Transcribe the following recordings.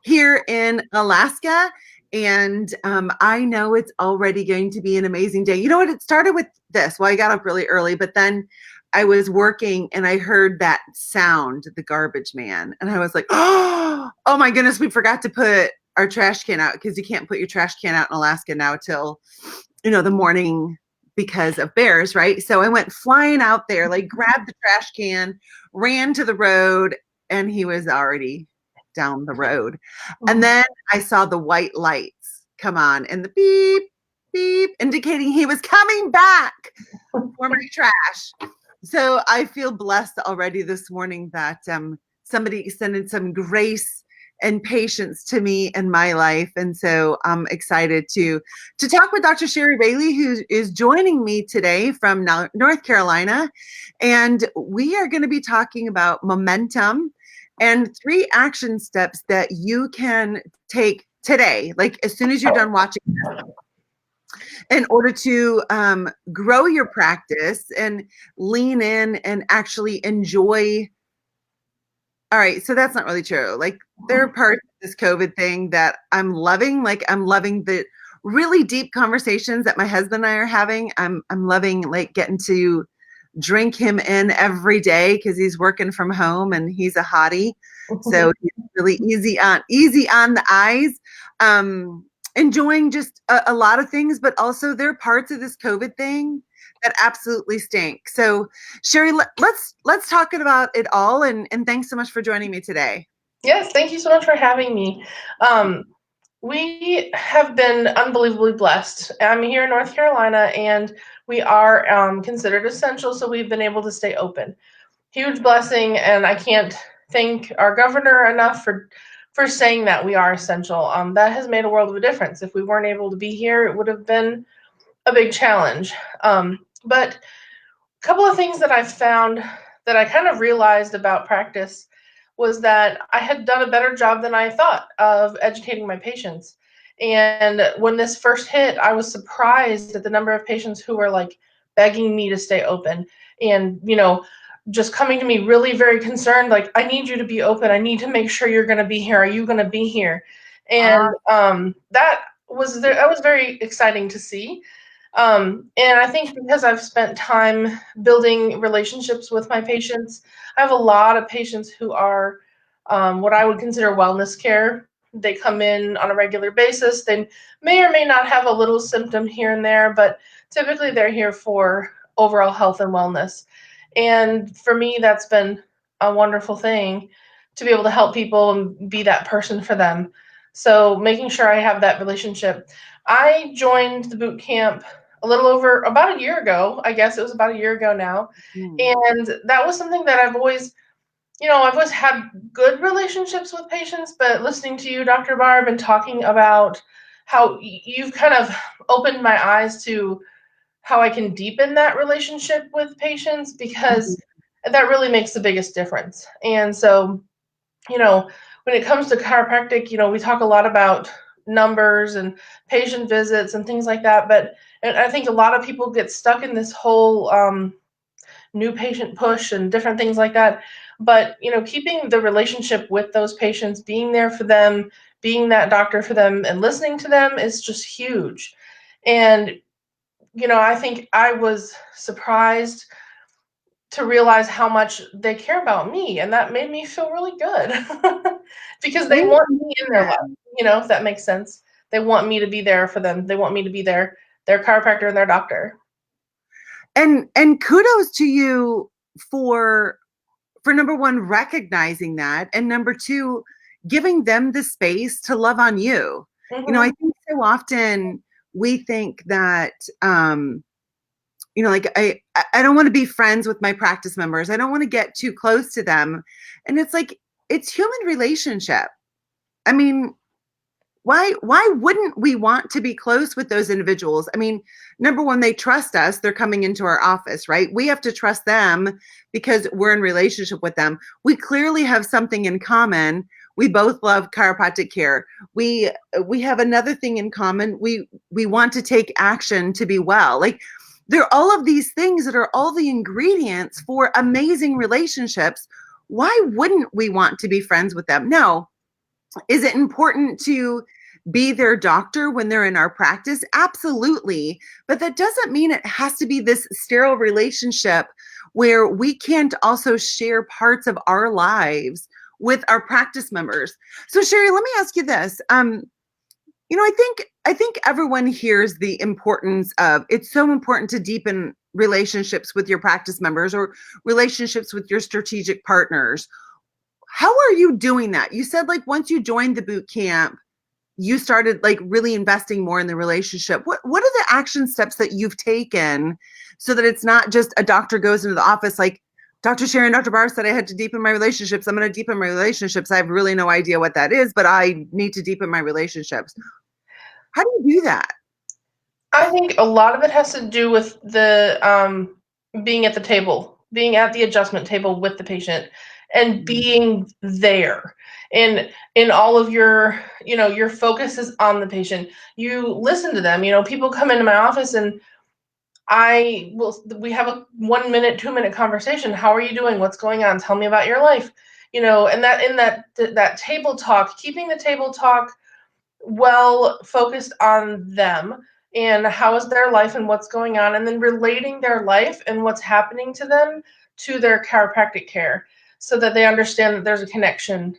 here in Alaska. And I know it's already going to be an amazing day. You know what? It started with this. Well, I got up really early, but then I was working and I heard that sound, the garbage man. And I was like, oh my goodness, we forgot to put our trash can out, because you can't put your trash can out in Alaska now till, the morning because of bears, right? So I went flying out there, like grabbed the trash can, ran to the road, and he was already down the road. And then I saw the white lights come on and the beep, beep, indicating he was coming back for my trash. So I feel blessed already this morning that somebody extended some grace and patience to me in my life. And so I'm excited to talk with Dr. Sherry Bailey, who is joining me today from North Carolina. And we are going to be talking about momentum and 3 action steps that you can take today, like as soon as you're done watching this, in order to grow your practice and lean in and actually enjoy. All right, so that's not really true. Like, there are parts of this COVID thing that I'm loving. Like, I'm loving the really deep conversations that my husband and I are having. I'm loving, like, getting to drink him in every day because he's working from home and he's a hottie. So he's really easy on the eyes. Enjoying just a lot of things, but also there are parts of this COVID thing that absolutely stink. So Sherry, let's talk about it all. And thanks so much for joining me today. Yes, thank you so much for having me. We have been unbelievably blessed. I'm here in North Carolina, and we are considered essential, so we've been able to stay open. Huge blessing, and I can't thank our governor enough for saying that we are essential. That has made a world of a difference. If we weren't able to be here, it would have been a big challenge. But a couple of things that I've found that I kind of realized about practice was that I had done a better job than I thought of educating my patients. And when this first hit, I was surprised at the number of patients who were like begging me to stay open and, just coming to me really very concerned, like, I need you to be open. I need to make sure you're going to be here. Are you going to be here? And that was very exciting to see. And I think because I've spent time building relationships with my patients, I have a lot of patients who are what I would consider wellness care. They come in on a regular basis. They may or may not have a little symptom here and there, but typically they're here for overall health and wellness. And for me, that's been a wonderful thing to be able to help people and be that person for them. So making sure I have that relationship. I joined the boot camp a little over about a year ago. I guess it was about a year ago now. And that was something that I've always had good relationships with patients, but listening to you, Dr. Barb, and talking about how you've kind of opened my eyes to how I can deepen that relationship with patients, because that really makes the biggest difference. And so, when it comes to chiropractic, we talk a lot about numbers and patient visits and things like that, but I think a lot of people get stuck in this whole new patient push and different things like that. But, keeping the relationship with those patients, being there for them, being that doctor for them, and listening to them is just huge. And, I think I was surprised to realize how much they care about me, and that made me feel really good because they want me in their life, if that makes sense. They want me to be there for them. They want me to be their chiropractor and their doctor. And kudos to you for number one, recognizing that, and number two, giving them the space to love on you. I think so often we think that like I don't want to be friends with my practice members. I don't want to get too close to them. And it's like, it's human relationship. I mean, why wouldn't we want to be close with those individuals? I mean, number one, they trust us. They're coming into our office, right? We have to trust them because we're in relationship with them. We clearly have something in common. We both love chiropractic care. We have another thing in common. We want to take action to be well. Like, there are all of these things that are all the ingredients for amazing relationships. Why wouldn't we want to be friends with them? No. Is it important to be their doctor when they're in our practice? Absolutely. But that doesn't mean it has to be this sterile relationship where we can't also share parts of our lives with our practice members. So Sherry, let me ask you this. I think everyone hears the importance of, it's so important to deepen relationships with your practice members or relationships with your strategic partners. How are you doing that? You said like once you joined the boot camp, you started like really investing more in the relationship. What are the action steps that you've taken so that it's not just a doctor goes into the office like Dr. Sharon, Dr. Barr said I had to deepen my relationships. I'm going to deepen my relationships. I have really no idea what that is, but I need to deepen my relationships. How do you do that? I think a lot of it has to do with the being at the table, being at the adjustment table with the patient, and being there. And in all of your, your focus is on the patient. You listen to them. People come into my office and we have a 1 minute, 2 minute conversation. How are you doing? What's going on? Tell me about your life. And that in that table talk, keeping the table talk well focused on them and how is their life and what's going on, and then relating their life and what's happening to them to their chiropractic care so that they understand that there's a connection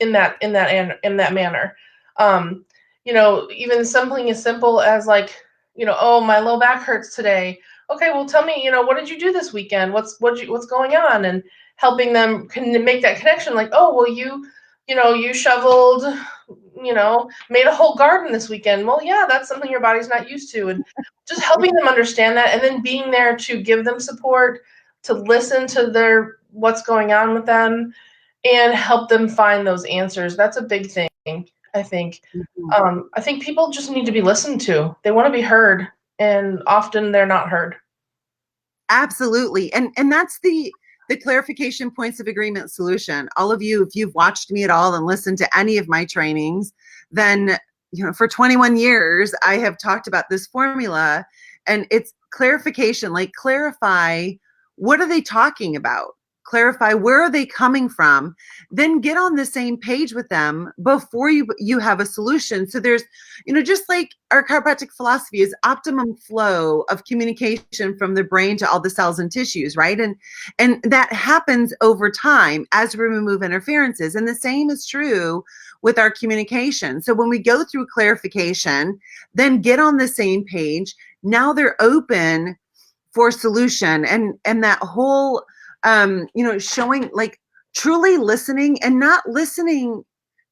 in that manner. um Even something as simple as like, oh, my low back hurts today. Okay, well, tell me, what did you do this weekend? What's going on? And helping them can make that connection, like, oh, well, you shoveled, made a whole garden this weekend. Well, yeah, that's something your body's not used to. And just helping them understand that, and then being there to give them support, to listen to their what's going on with them, and help them find those answers. That's a big thing, I think. Mhm. I think people just need to be listened to. They want to be heard, and often they're not heard. Absolutely. And that's the clarification points of agreement solution. All of you, if you've watched me at all and listened to any of my trainings, then for 21 years I have talked about this formula, and it's clarification, like clarify what are they talking about? Clarify where are they coming from? Then get on the same page with them before you have a solution. So there's just like our chiropractic philosophy is optimum flow of communication from the brain to all the cells and tissues, right? And that happens over time as we remove interferences. And the same is true with our communication. So when we go through clarification, then get on the same page. Now they're open for solution, and that whole showing like truly listening and not listening.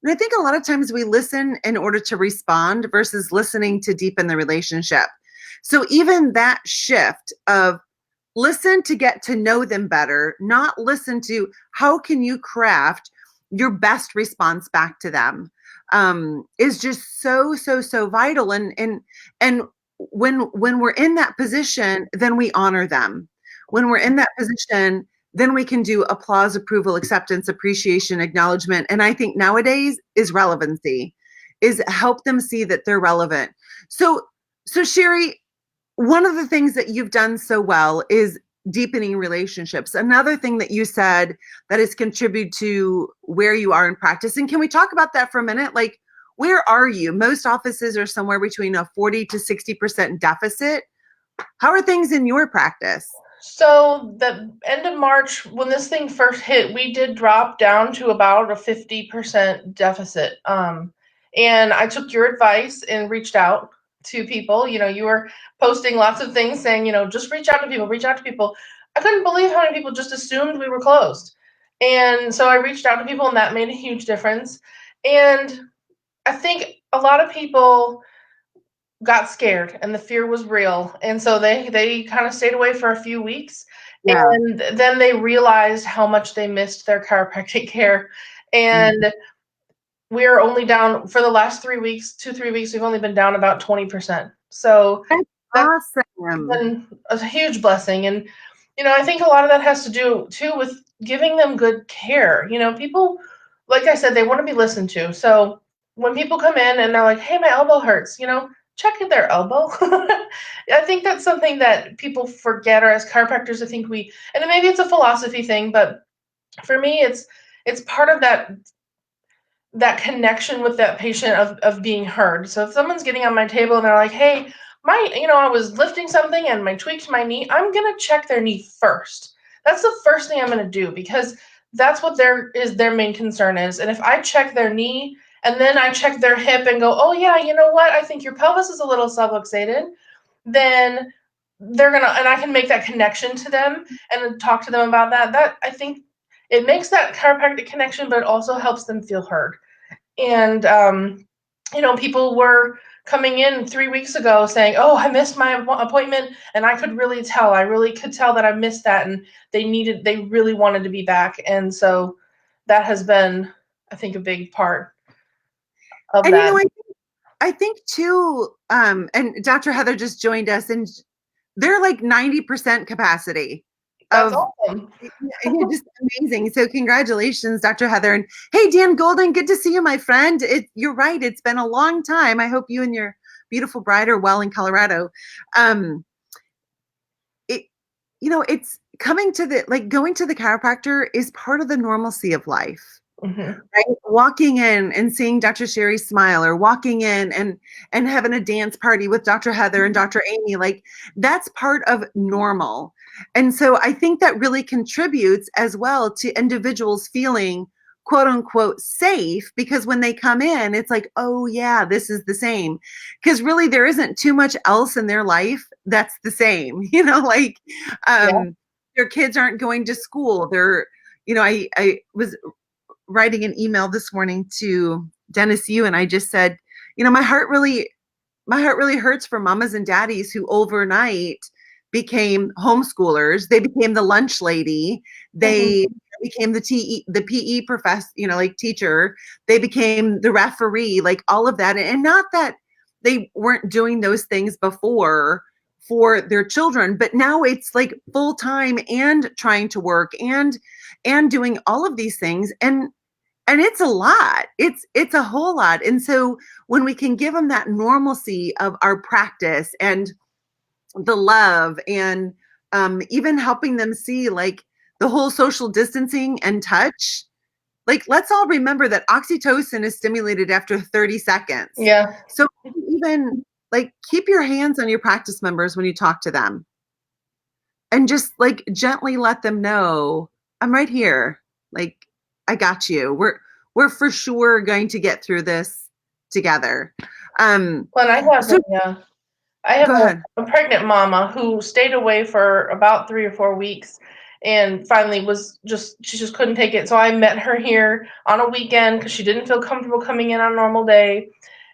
And I think a lot of times we listen in order to respond versus listening to deepen the relationship. So even that shift of listen to get to know them better, not listen to how can you craft your best response back to them, is just so vital. And when we're in that position, then we honor them. When we're in that position, then we can do applause, approval, acceptance, appreciation, acknowledgement. And I think nowadays is relevancy, is help them see that they're relevant. So Sherry, one of the things that you've done so well is deepening relationships. Another thing that you said that has contributed to where you are in practice. And can we talk about that for a minute? Like, where are you? Most offices are somewhere between a 40 to 60% deficit. How are things in your practice? So the end of March, when this thing first hit, we did drop down to about a 50% deficit. And I took your advice and reached out to people. You were posting lots of things saying, just reach out to people, reach out to people. I couldn't believe how many people just assumed we were closed. And so I reached out to people, and that made a huge difference. And I think a lot of people got scared, and the fear was real, and so they kind of stayed away for a few weeks, Yeah. and then they realized how much they missed their chiropractic care. Mhm. And we're only down for the last 3 weeks, 2 3 weeks, we've only been down about 20%. So That's that's awesome. been a huge blessing. And I think a lot of that has to do too with giving them good care. People, like I said, they want to be listened to. So when people come in and they're like, hey, my elbow hurts, check at their elbow. I think that's something that people forget, or as chiropractors, I think and maybe it's a philosophy thing, but for me, it's part of that that connection with that patient of being heard. So if someone's getting on my table and they're like, hey, I was lifting something and I tweaked my knee, I'm going to check their knee first. That's the first thing I'm going to do, because that's what their main concern is. And if I check their knee and then I check their hip and go, oh yeah, you know what? I think your pelvis is a little subluxated, then and I can make that connection to them and talk to them about that. That, I think, it makes that chiropractic connection, but it also helps them feel heard. And people were coming in 3 weeks ago saying, oh, I missed my appointment, and I really could tell that I missed that, and they really wanted to be back. And so that has been, I think, a big part of And that. I think too, and Dr. Heather just joined us, and they're like 90% capacity That's of, awesome. yeah, just amazing. So congratulations, Dr. Heather. And hey, Dan Golden, good to see you, my friend. You're right. It's been a long time. I hope you and your beautiful bride are well in Colorado. Um, it, it's coming to going to the chiropractor is part of the normalcy of life. Mm-hmm. Right? Walking in and seeing Dr. Sherry smile, or walking in and having a dance party with Dr. Heather and Dr. Amy, like that's part of normal. And so I think that really contributes as well to individuals feeling quote unquote safe, because when they come in, it's like, oh yeah, this is the same. Because really there isn't too much else in their life that's the same, like Yeah. their kids aren't going to school. I was writing an email this morning to Dennis Yu, and I just said, my heart really hurts for mamas and daddies who overnight became homeschoolers. They became the lunch lady. They Mm-hmm. became the PE professor, like teacher. They became the referee, like all of that. And not that they weren't doing those things before for their children, but now it's like full time and trying to work and doing all of these things. And it's a lot. It's a whole lot. And so when we can give them that normalcy of our practice and the love, and even helping them see like the whole social distancing and touch, like let's all remember that oxytocin is stimulated after 30 seconds. Yeah. So even like keep your hands on your practice members when you talk to them, and just like gently let them know, I'm right here. Like I got you. We're for sure going to get through this together. Well, and So I have go ahead. a pregnant mama who stayed away for about 3 or 4 weeks, and finally she just couldn't take it. So I met her here on a weekend because she didn't feel comfortable coming in on a normal day.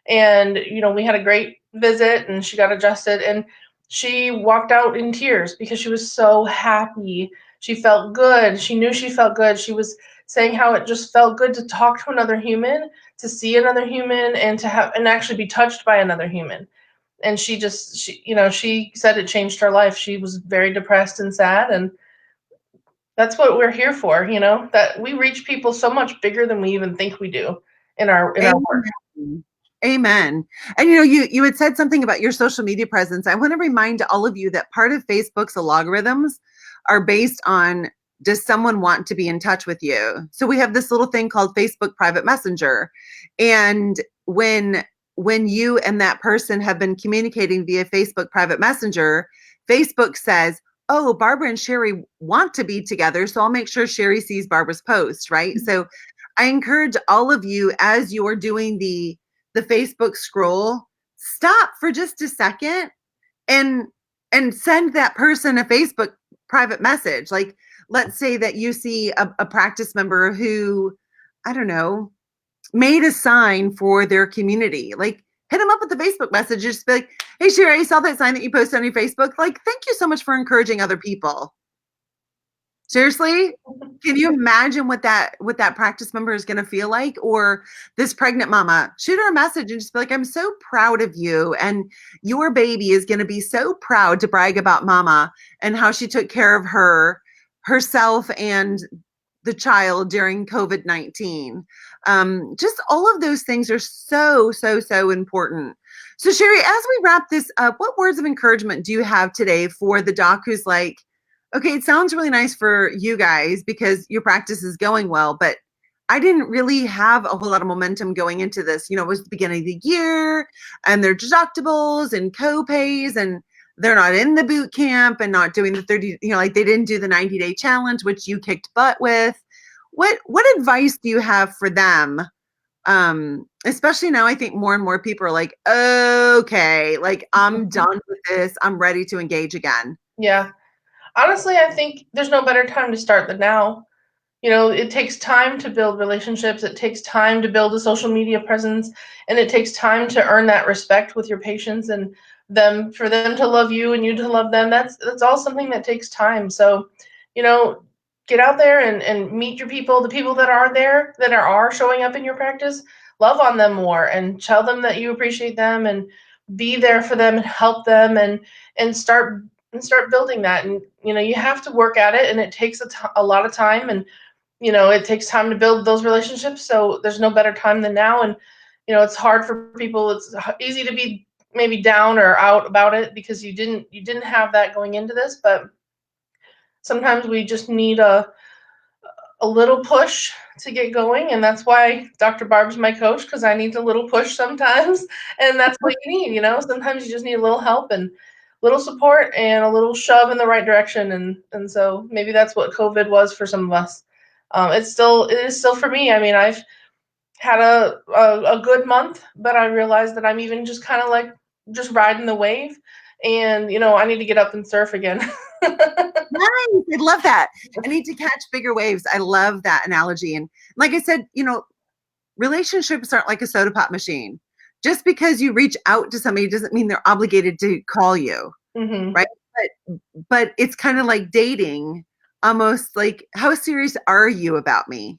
And, we had a great visit and she got adjusted, and she walked out in tears because she was so happy. She felt good. She knew she felt good. She was saying how it just felt good to talk to another human, to see another human, and and actually be touched by another human. And she said it changed her life. She was very depressed and sad, and that's what we're here for, that we reach people so much bigger than we even think we do in our work. Amen. Amen. And you had said something about your social media presence. I want to remind all of you that part of Facebook's algorithms are based on, does someone want to be in touch with you? So we have this little thing called Facebook Private Messenger. And when you and that person have been communicating via Facebook Private Messenger, Facebook says, oh, Barbara and Sherry want to be together, so I'll make sure Sherry sees Barbara's post, right? So I encourage all of you, as you're doing the Facebook scroll, stop for just a second and send that person a Facebook private message. Like, let's say that you see a practice member who, I don't know, made a sign for their community. Like, hit them up with the Facebook message. Just be like, hey, Sherry, I saw that sign that you posted on your Facebook. Like, thank you so much for encouraging other people. Seriously? Can you imagine what that practice member is going to feel like? Or this pregnant mama, shoot her a message and just be like, I'm so proud of you. And your baby is going to be so proud to brag about mama and how she took care of herself and the child during COVID-19. Just all of those things are so, so, so important. So Sherry, as we wrap this up, what words of encouragement do you have today for the doc who's like, okay, it sounds really nice for you guys because your practice is going well, but I didn't really have a whole lot of momentum going into this. It was the beginning of the year and their deductibles and co-pays, and they're not in the boot camp and not doing the 30, like they didn't do the 90-day challenge, which you kicked butt with. What advice do you have for them? Especially now, I think more and more people are like, okay, like I'm done with this. I'm ready to engage again. Yeah. Honestly, I think there's no better time to start than now. It takes time to build relationships, it takes time to build a social media presence, and it takes time to earn that respect with your patients and for them to love you and you to love them. That's all something that takes time. So, you know, get out there and meet your people, the people that are there, that are showing up in your practice, love on them more and tell them that you appreciate them and be there for them and help them and start building that. And you have to work at it, and it takes a lot of time, and it takes time to build those relationships. So there's no better time than now. And it's hard for people. It's easy to be maybe down or out about it because you didn't have that going into this. But sometimes we just need a little push to get going, and that's why Dr. Barb's my coach, because I need a little push sometimes. And that's what you need. Sometimes you just need a little help and little support and a little shove in the right direction. And so maybe that's what COVID was for some of us. It is still for me. I mean, I've had a good month, but I realized that I'm even just kind of like just riding the wave, and I need to get up and surf again. Nice. I love that. I need to catch bigger waves. I love that analogy. And like I said, relationships aren't like a soda pop machine. Just because you reach out to somebody doesn't mean they're obligated to call you, Hmm. right? But it's kind of like dating, almost like, how serious are you about me?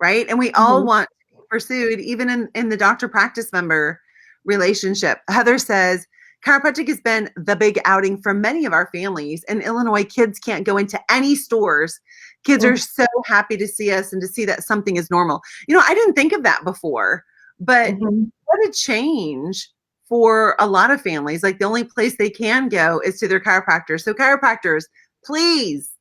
Right? And we all Hmm. want to be pursued, even in the doctor practice member relationship. Heather says, chiropractic has been the big outing for many of our families. In Illinois, kids can't go into any stores. Kids are so happy to see us and to see that something is normal. I didn't think of that before, but Hmm. what a change for a lot of families. Like the only place they can go is to their chiropractor. So chiropractors, please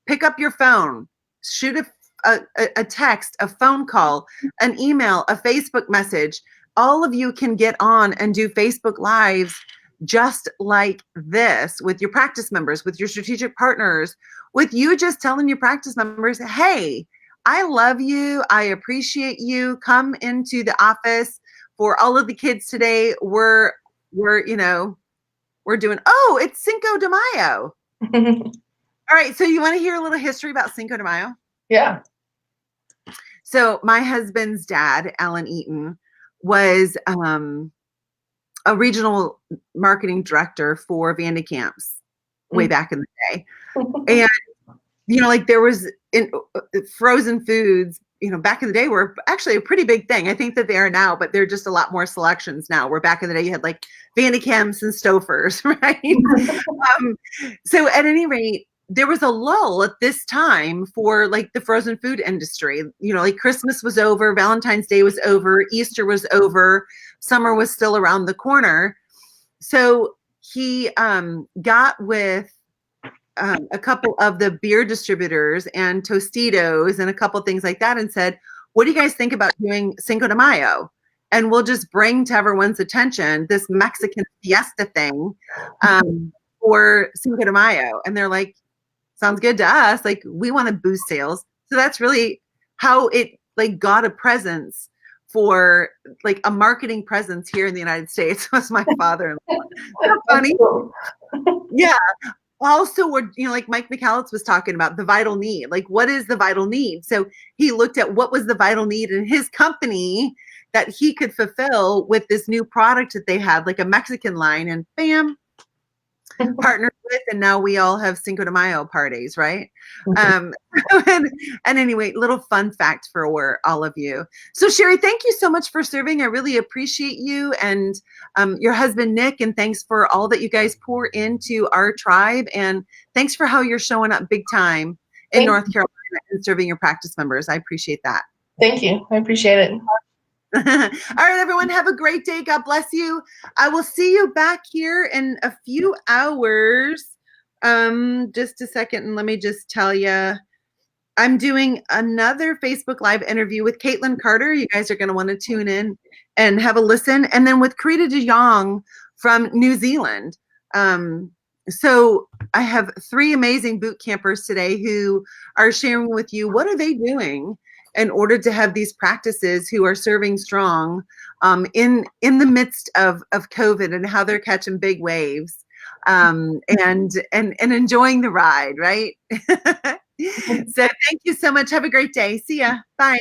pick up your phone, shoot a text, a phone call, an email, a Facebook message. All of you can get on and do Facebook Lives just like this with your practice members, with your strategic partners, with you just telling your practice members, hey, I love you. I appreciate you. Come into the office for all of the kids today. We're doing, oh, it's Cinco de Mayo. All right. So you want to hear a little history about Cinco de Mayo? Yeah. So my husband's dad, Alan Eaton, was a regional marketing director for Vandecamps way back in the day. And, like there was frozen foods, back in the day were actually a pretty big thing. I think that they are now, but they're just a lot more selections now, where back in the day you had like Vandecamps and Stofers, right? So at any rate, there was a lull at this time for like the frozen food industry. Like Christmas was over, Valentine's Day was over, Easter was over, summer was still around the corner. So he got with a couple of the beer distributors and Tostitos and a couple things like that and said, what do you guys think about doing Cinco de Mayo? And we'll just bring to everyone's attention this Mexican fiesta thing for Cinco de Mayo. And they're like, sounds good to us. Like, we want to boost sales. So that's really how it like got a presence for like a marketing presence here in the United States was my father-in-law. So funny. Cool. Yeah. Also, we're, like Mike McCallitz was talking about the vital need. Like, what is the vital need? So he looked at what was the vital need in his company that he could fulfill with this new product that they had, like a Mexican line, and bam, partnered with, and now we all have Cinco de Mayo parties, right? Um, and anyway, little fun fact for all of you. So Sherry, thank you so much for serving. I really appreciate you and your husband Nick, and thanks for all that you guys pour into our tribe, and thanks for how you're showing up big time in North Carolina and serving your practice members. I appreciate that. Thank you. I appreciate it. All right, everyone, have a great day. God bless you. I will see you back here in a few hours. Just a second, and let me just tell you, I'm doing another Facebook Live interview with Caitlin Carter. You guys are going to want to tune in and have a listen. And then with Karita de Jong from New Zealand. Um, so I have 3 amazing boot campers today who are sharing with you what are they doing in order to have these practices, who are serving strong in the midst of COVID, and how they're catching big waves, and enjoying the ride, right? So thank you so much. Have a great day. See ya. Bye.